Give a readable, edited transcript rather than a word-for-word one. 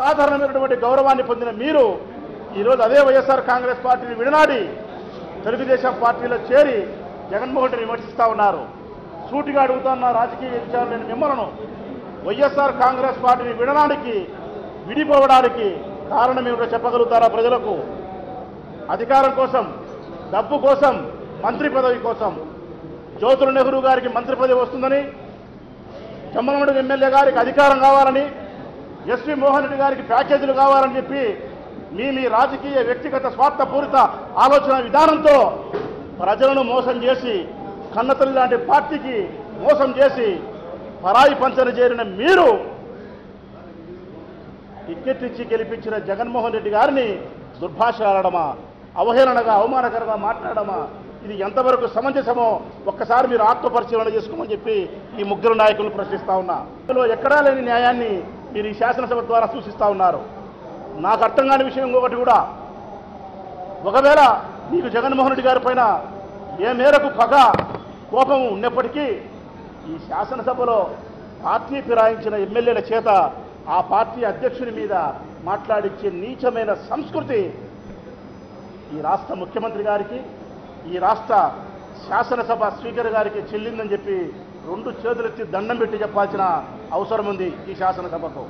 సాధారణమైనటువంటి గౌరవాన్ని పొందిన మీరు ఈరోజు అదే వైఎస్ఆర్ కాంగ్రెస్ పార్టీని విడనాడి తెలుగుదేశం పార్టీలో చేరి జగన్మోహన్ రెడ్డిని విమర్శిస్తూ ఉన్నారు. సూటిగా అడుగుతున్న రాజకీయ విచారణ లేని మిమ్మలను వైఎస్ఆర్ కాంగ్రెస్ పార్టీని విడిపోవడానికి కారణం ఏమిటో చెప్పగలుగుతారా ప్రజలకు? అధికారం కోసం, డబ్బు కోసం, మంత్రి పదవి కోసం. జ్యోతుల నెహ్రూ గారికి మంత్రి పదవి వస్తుందని, జమ్మలమడుగు ఎమ్మెల్యే గారికి అధికారం కావాలని, ఎస్వి మోహన్ రెడ్డి గారికి ప్యాకేజీలు కావాలని చెప్పి మీ రాజకీయ వ్యక్తిగత స్వార్థపూరిత ఆలోచన విధానంతో ప్రజలను మోసం చేసి, కన్నతల్లి లాంటి పార్టీకి మోసం చేసి పరాయి పంచన చేరిన మీరు టికెట్ ఇచ్చి గెలిపించిన జగన్మోహన్ రెడ్డి గారిని దుర్భాష ఆడడమా, అవహేళనగా అవమానకరంగా మాట్లాడమా, ఇది ఎంతవరకు సమంజసమో ఒక్కసారి మీరు ఆత్మపరిశీలన చేసుకోమని చెప్పి ఈ ముగ్గురు నాయకులు ప్రశ్నిస్తా ఉన్నా. ఇందులో ఎక్కడా లేని న్యాయాన్ని మీరు ఈ శాసనసభ ద్వారా సూచిస్తా ఉన్నారు. నాకు అర్థం కాని విషయం ఇంకొకటి కూడా, ఒకవేళ మీకు జగన్మోహన్ రెడ్డి గారి పైన ఏ మేరకు పగ, కోపం ఉన్నప్పటికీ ఈ శాసనసభలో పార్టీ ఫిరాయించిన ఎమ్మెల్యేల చేత ఆ పార్టీ అధ్యక్షుని మీద మాట్లాడించే నీచమైన సంస్కృతి ఈ రాష్ట్ర ముఖ్యమంత్రి గారికి, ఈ రాష్ట్ర శాసనసభ స్పీకర్ గారికి చెల్లిందని చెప్పి రెండు చేతులెత్తి దండం పెట్టి చెప్పాల్సిన అవసరం ఉంది ఈ శాసనసభకు.